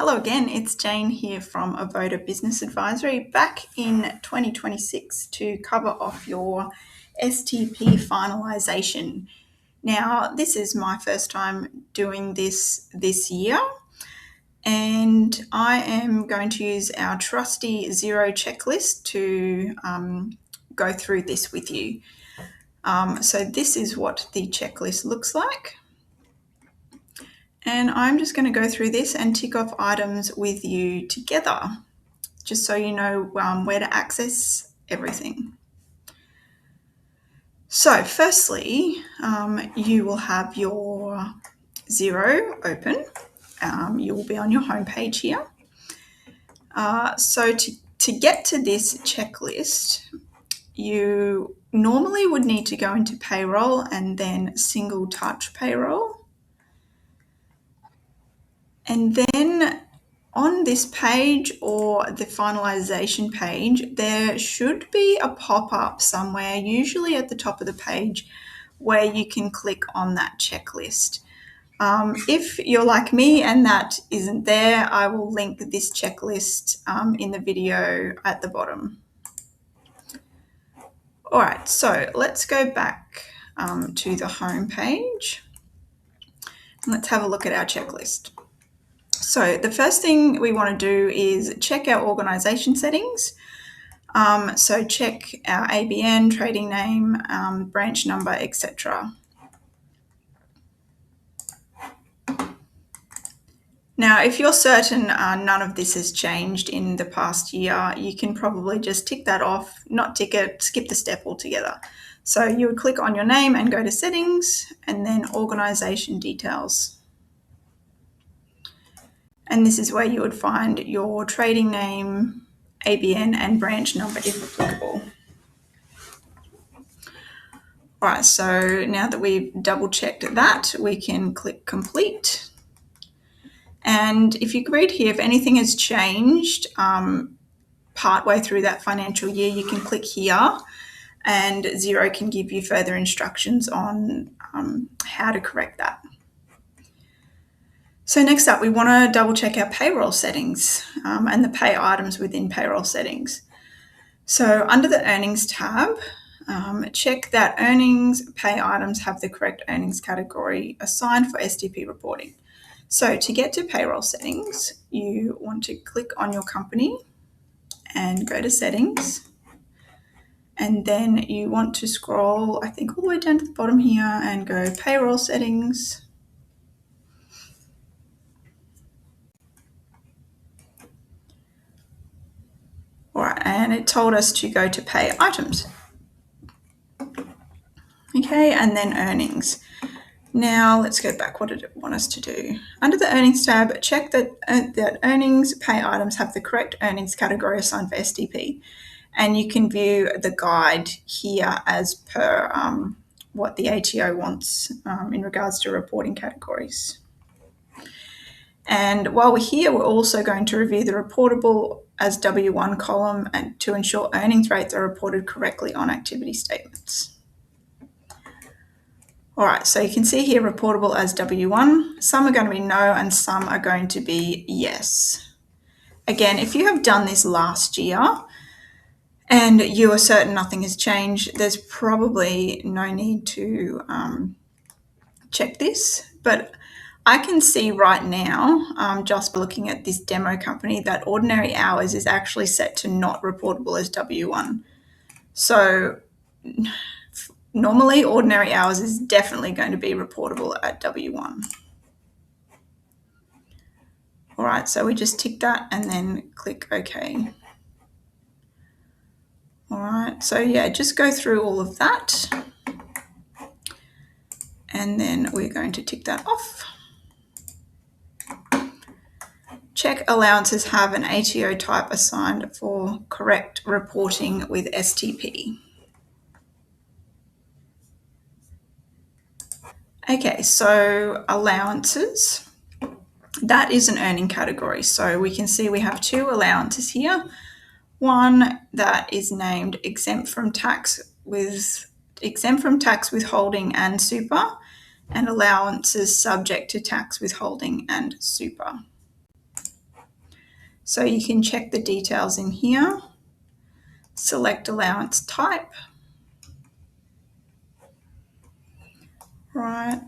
Hello again, it's Jane here from Avoda Business Advisory, back in 2026 to cover off your STP Finalisation. Now, this is my first time doing this year, and I am going to use our trusty Xero checklist to go through this with you. So this is what the checklist looks like. And I'm just going to go through this and tick off items with you together, just so you know where to access everything. So firstly, you will have your Xero open. You will be on your home page here. So to get to this checklist, you normally would need to go into payroll and then Single Touch Payroll. And then on this page or the finalisation page, there should be a pop-up somewhere, usually at the top of the page, where you can click on that checklist. If you're like me and that isn't there, I will link this checklist in the video at the bottom. All right, so let's go back to the home page. Let's have a look at our checklist. So the first thing we want to do is check our organisation settings. So check our ABN, trading name, branch number, etc. Now, if you're certain none of this has changed in the past year, you can probably just tick that off, not tick it, skip the step altogether. So you would click on your name and go to settings and then organisation details. And this is where you would find your trading name, ABN and branch number if applicable. All right, so now that we've double checked that, we can click complete. And if you read here, if anything has changed partway through that financial year, you can click here and Xero can give you further instructions on how to correct that. So next up, we want to double check our payroll settings and the pay items within payroll settings. So under the earnings tab, check that earnings pay items have the correct earnings category assigned for STP reporting. So to get to payroll settings, you want to click on your company and go to settings. And then you want to scroll, I think, all the way down to the bottom here and go payroll settings. All right, and it told us to go to pay items. Okay, and then earnings. Now let's go back. What did it want us to do? Under the earnings tab, check that earnings pay items have the correct earnings category assigned for STP. And you can view the guide here as per what the ATO wants in regards to reporting categories. And while we're here, we're also going to review the reportable as W1 column and to ensure earnings rates are reported correctly on activity statements. All right, so you can see here reportable as W1. Some are going to be no and some are going to be yes. Again, if you have done this last year and you are certain nothing has changed, there's probably no need to check this. But I can see right now, just looking at this demo company, that ordinary hours is actually set to not reportable as W1. So normally, ordinary hours is definitely going to be reportable at W1. All right, so we just tick that and then click OK. All right, so yeah, just go through all of that. And then we're going to tick that off. Check allowances have an ATO type assigned for correct reporting with STP. Okay, so allowances, that is an earning category. So we can see we have two allowances here. One that is named exempt from tax withholding and super, and allowances subject to tax withholding and super. So you can check the details in here, select allowance type, right,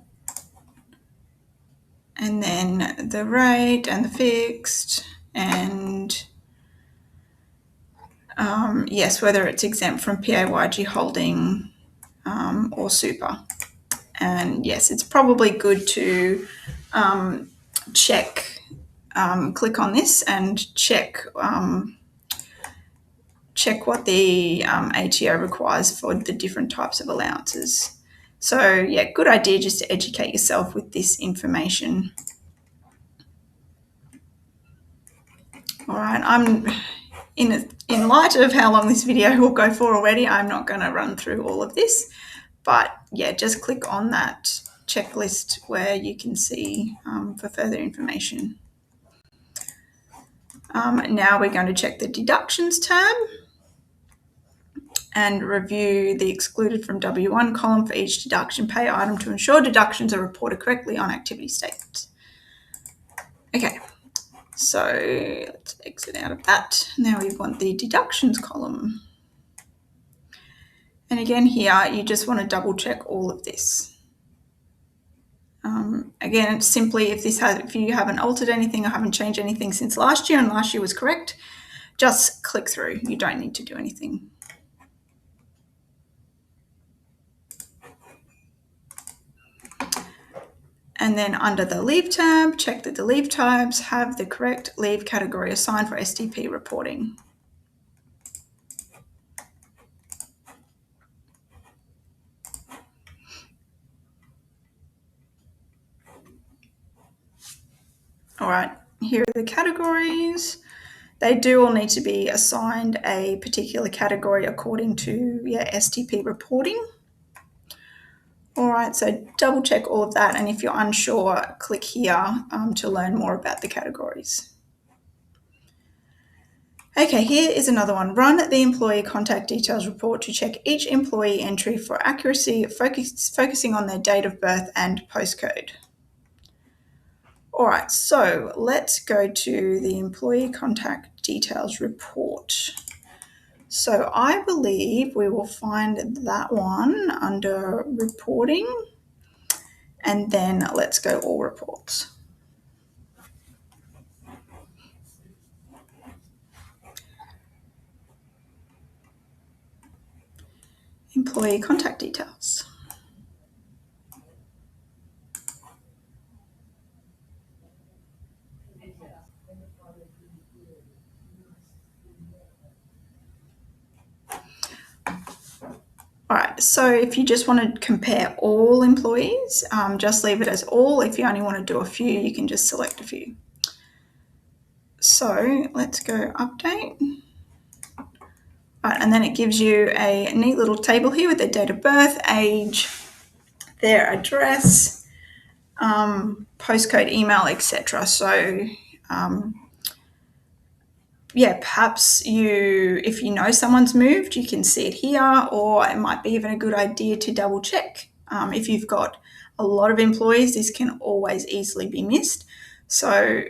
and then the rate and the fixed, and yes, whether it's exempt from PAYG holding or super. And yes, it's probably good to check, click on this and check what the ATO requires for the different types of allowances. So yeah, good idea just to educate yourself with this information. All right, I'm in light of how long this video will go for already, I'm not going to run through all of this, but yeah, just click on that checklist where you can see for further information. Now we're going to check the deductions tab and review the excluded from W1 column for each deduction pay item to ensure deductions are reported correctly on activity statements. Okay, so let's exit out of that. Now we want the deductions column. And again here, you just want to double check all of this. Again, it's simply if you haven't altered anything or haven't changed anything since last year and last year was correct, just click through. You don't need to do anything. And then under the leave tab, check that the leave types have the correct leave category assigned for STP reporting. All right, here are the categories. They do all need to be assigned a particular category according to STP reporting. All right, so double check all of that, and if you're unsure, click here to learn more about the categories. Okay, here is another one. Run the employee contact details report to check each employee entry for accuracy, focusing on their date of birth and postcode. All right, so let's go to the employee contact details report. So I believe we will find that one under reporting, and then let's go all reports. Employee contact details. All right, so if you just want to compare all employees, just leave it as all. If you only want to do a few, you can just select a few. So let's go update. All right, and then it gives you a neat little table here with their date of birth, age, their address, postcode, email, etc. So yeah, perhaps if you know someone's moved, you can see it here, or it might be even a good idea to double check. If you've got a lot of employees, this can always easily be missed. So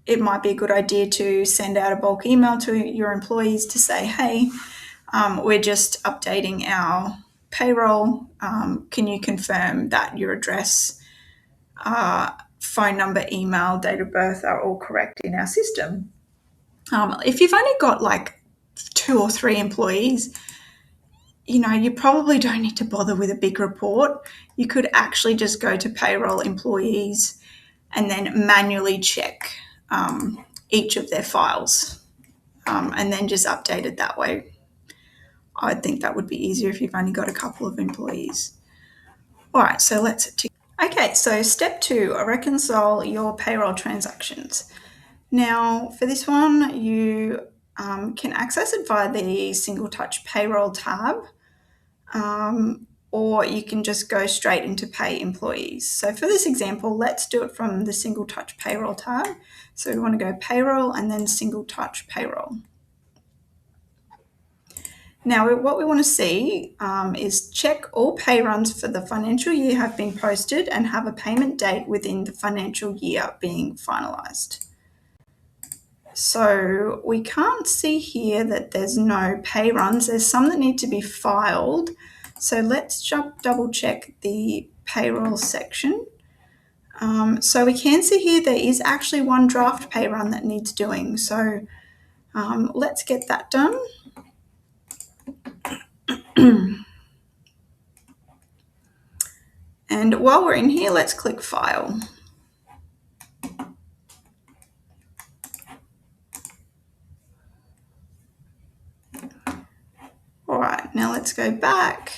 it might be a good idea to send out a bulk email to your employees to say, hey, we're just updating our payroll. Can you confirm that your address, phone number, email, date of birth are all correct in our system? If you've only got like 2 or 3 employees, you probably don't need to bother with a big report. You could actually just go to payroll employees and then manually check each of their files and then just update it that way. I think that would be easier if you've only got a couple of employees. All right, so okay, so step 2, reconcile your payroll transactions. Now, for this one, you can access it via the Single Touch Payroll tab, or you can just go straight into Pay Employees. So for this example, let's do it from the Single Touch Payroll tab. So we want to go Payroll and then Single Touch Payroll. Now, what we want to see is check all pay runs for the financial year have been posted and have a payment date within the financial year being finalised. So we can't see here that there's no pay runs. There's some that need to be filed. So let's double check the payroll section. So we can see here there is actually one draft pay run that needs doing. So let's get that done. And while we're in here, let's click File. All right, now let's go back.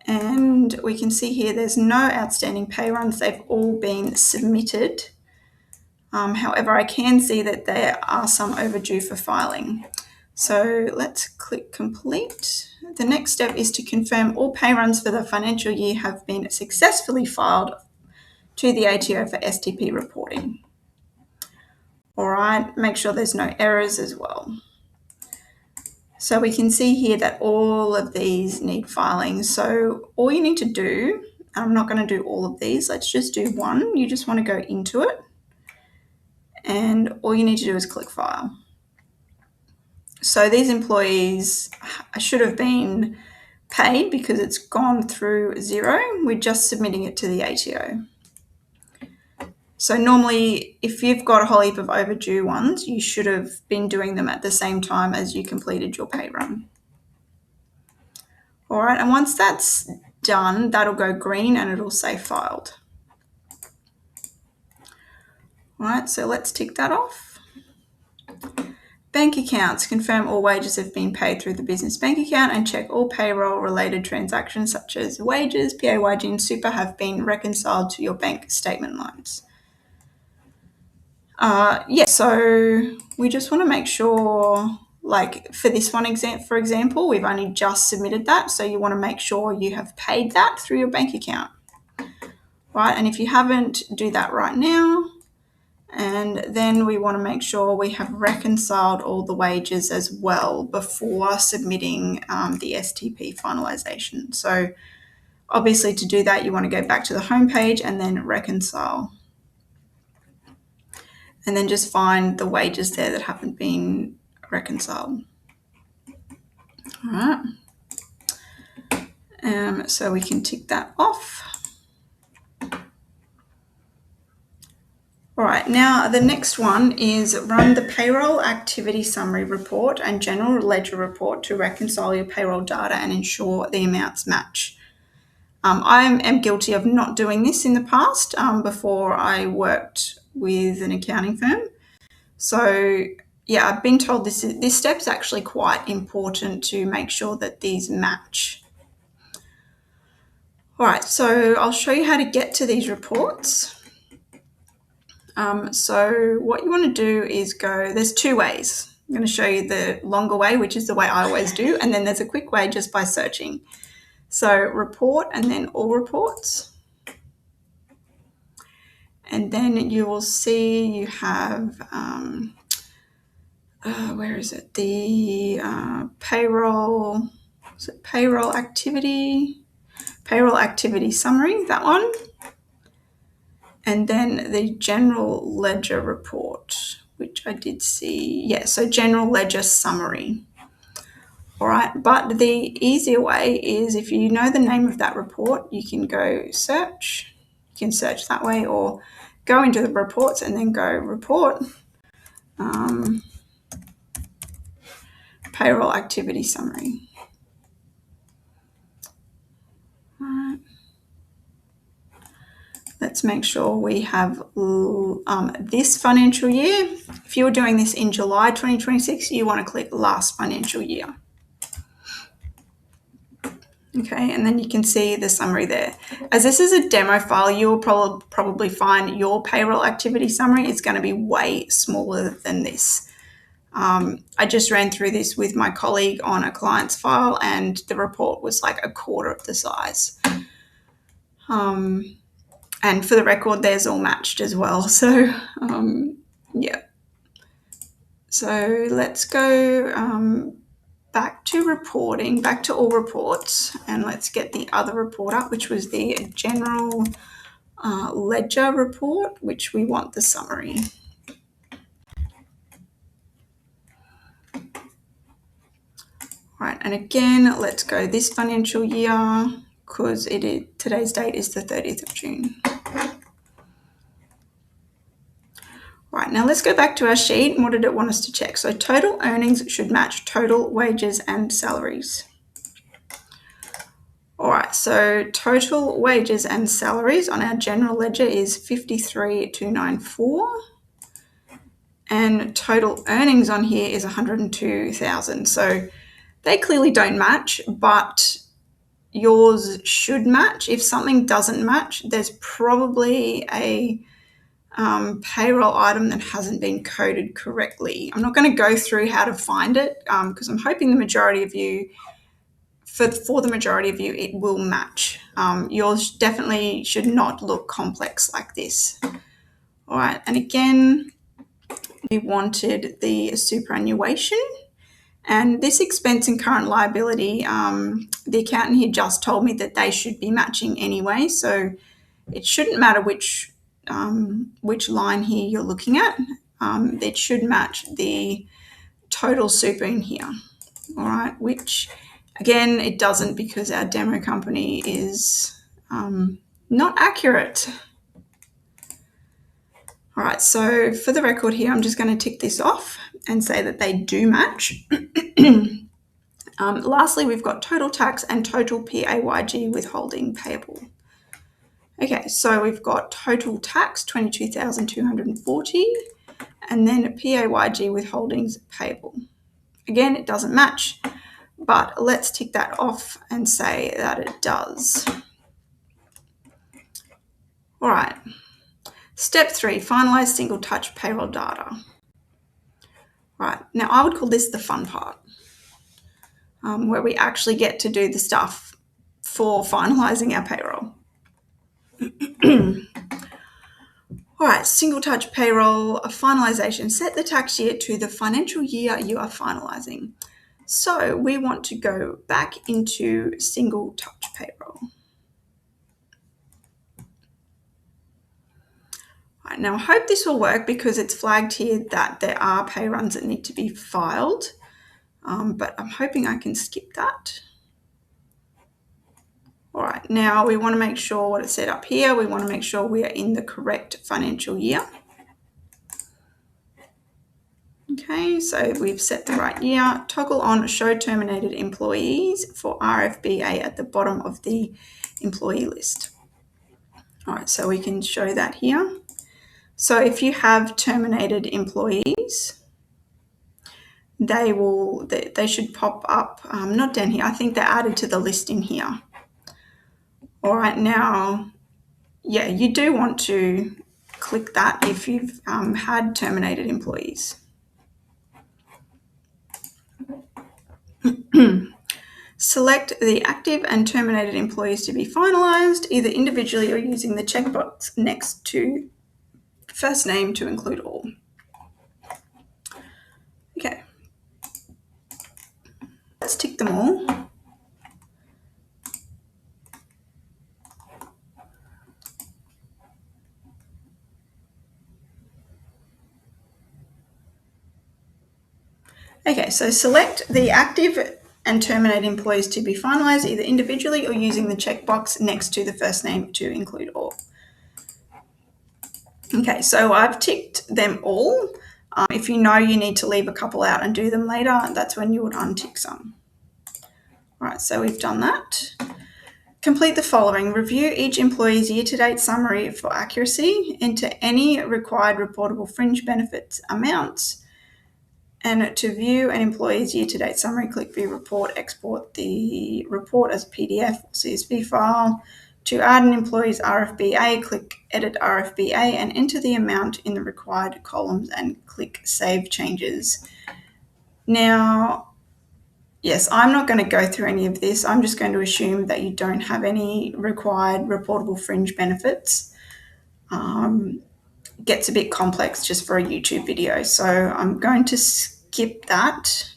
And we can see here there's no outstanding pay runs. They've all been submitted. However, I can see that there are some overdue for filing. So let's click Complete. The next step is to confirm all pay runs for the financial year have been successfully filed to the ATO for STP reporting. All right, make sure there's no errors as well. So we can see here that all of these need filing. So all you need to do, I'm not going to do all of these, let's just do one. You just want to go into it, and all you need to do is click File. So these employees should have been paid because it's gone through Xero. We're just submitting it to the ATO. So normally, if you've got a whole heap of overdue ones, you should have been doing them at the same time as you completed your pay run. All right, and once that's done, that'll go green and it'll say filed. All right, so let's tick that off. Bank accounts, confirm all wages have been paid through the business bank account and check all payroll related transactions such as wages, PAYG and super have been reconciled to your bank statement lines. So we just want to make sure, like for this one for example, we've only just submitted that. So you want to make sure you have paid that through your bank account, right? And if you haven't, do that right now. And then we want to make sure we have reconciled all the wages as well before submitting the STP finalisation. So obviously to do that, you want to go back to the home page and then reconcile. And then just find the wages there that haven't been reconciled. All right. So we can tick that off. All right, now the next one is run the payroll activity summary report and general ledger report to reconcile your payroll data and ensure the amounts match. I am guilty of not doing this in the past before I worked with an accounting firm. So yeah, I've been told this step is actually quite important to make sure that these match. All right, so I'll show you how to get to these reports. So what you want to do is there's two ways. I'm going to show you the longer way, which is the way I always do, and then there's a quick way just by searching. So report and then all reports. And then you will see you have, where is it? The payroll activity summary, that one. And then the general ledger report, which I did see. Yeah, so general ledger summary. All right, but the easier way is if you know the name of that report, you can go search. You can search that way or go into the reports and then go report, payroll activity summary. All right. Let's make sure we have this financial year. If you're doing this in July 2026, you want to click last financial year. Okay, and then you can see the summary there. As this is a demo file, you'll probably find your payroll activity summary is going to be way smaller than this. I just ran through this with my colleague on a client's file and the report was like a quarter of the size. And for the record, there's all matched as well. So, yeah. So let's go back to reporting, back to all reports, and let's get the other report up, which was the general ledger report, which we want the summary. and again, let's go this financial year because today's date is the 30th of June. Right, now let's go back to our sheet. And what did it want us to check? So total earnings should match total wages and salaries. All right, so total wages and salaries on our general ledger is 53,294. And total earnings on here is 102,000. So they clearly don't match, but yours should match. If something doesn't match, there's probably a payroll item that hasn't been coded correctly. I'm not going to go through how to find it because I'm hoping the majority of you, for the majority of you, it will match. Yours definitely should not look complex like this. All right, and again, we wanted the superannuation. And this expense and current liability, the accountant here just told me that they should be matching anyway, so it shouldn't matter which line here you're looking at. It should match the total super in here, all right, which again, it doesn't because our demo company is not accurate. All right, so for the record here, I'm just going to tick this off and say that they do match. Lastly, we've got total tax and total PAYG withholding payable. Okay, so we've got total tax, 22,240, and then PAYG withholdings payable. Again, it doesn't match, but let's tick that off and say that it does. All right. Step 3, finalise single touch payroll data. Right, now I would call this the fun part, where we actually get to do the stuff for finalising our payroll. All right, single touch payroll, a finalisation. Set the tax year to the financial year you are finalising. So we want to go back into single touch payroll. All right, now I hope this will work because it's flagged here that there are pay runs that need to be filed, but I'm hoping I can skip that. All right, now we want to make sure what it's set up here. We want to make sure we are in the correct financial year. Okay, so we've set the right year. Toggle on show terminated employees for RFBA at the bottom of the employee list. All right, so we can show that here. So if you have terminated employees, they should pop up, not down here. I think they're added to the list in here. All right, now, yeah, you do want to click that if you've had terminated employees. Select the active and terminated employees to be finalised, either individually or using the checkbox next to first name to include all. Okay, let's tick them all. Okay, so select the active and terminate employees to be finalised either individually or using the checkbox next to the first name to include all. Okay, so I've ticked them all. If you know you need to leave a couple out and do them later, that's when you would untick some. All right, so we've done that. Complete the following. Review each employee's year-to-date summary for accuracy. Enter any required reportable fringe benefits amounts. And to view an employee's year-to-date summary, click View Report, export the report as a PDF or CSV file. To add an employee's RFBA, click Edit RFBA and enter the amount in the required columns and click Save Changes. Now, yes, I'm not going to go through any of this. I'm just going to assume that you don't have any required reportable fringe benefits. Gets a bit complex just for a YouTube video, so I'm going to skip that.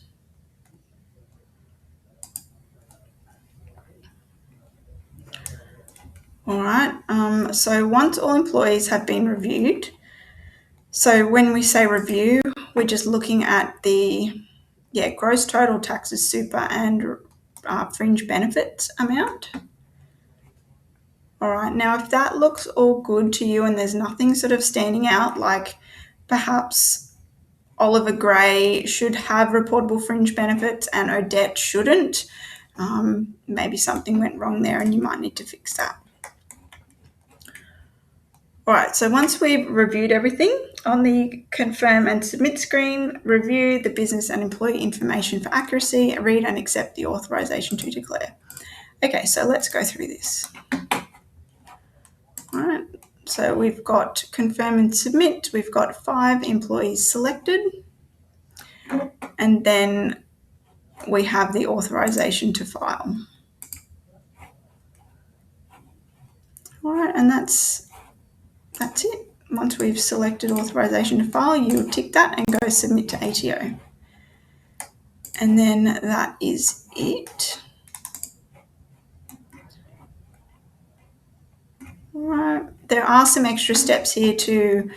All right, so once all employees have been reviewed, so when we say review, we're just looking at the gross total taxes, super, and fringe benefits amount. All right, now if that looks all good to you and there's nothing sort of standing out, like perhaps Oliver Gray should have reportable fringe benefits and Odette shouldn't, maybe something went wrong there and you might need to fix that. All right, so once we've reviewed everything, on the confirm and submit screen, review the business and employee information for accuracy, read and accept the authorization to declare. Okay, so let's go through this. All right, so we've got confirm and submit. We've got 5 employees selected. And then we have the authorization to file. All right, and that's it. Once we've selected authorization to file, you tick that and go submit to ATO. And then that is it. All right, there are some extra steps here to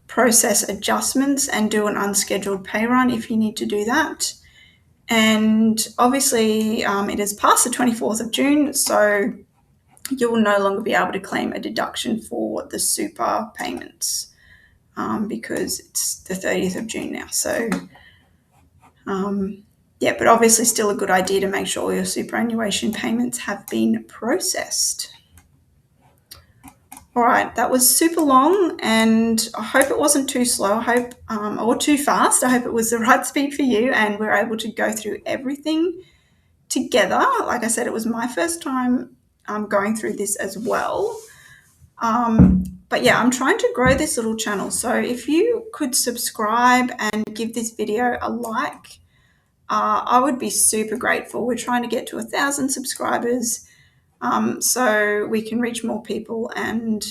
process adjustments and do an unscheduled pay run if you need to do that. And obviously it is past the 24th of June, so you will no longer be able to claim a deduction for the super payments because it's the 30th of June now. So, but obviously still a good idea to make sure all your superannuation payments have been processed. All right, that was super long and I hope it wasn't too slow. Or too fast. I hope it was the right speed for you and we're able to go through everything together. Like I said, it was my first time going through this as well. But yeah, I'm trying to grow this little channel. So if you could subscribe and give this video a like, I would be super grateful. We're trying to get to 1,000 subscribers so we can reach more people and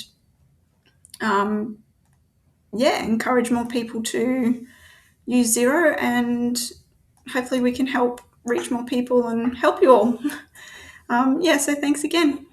encourage more people to use Xero, and hopefully we can help reach more people and help you all. So thanks again.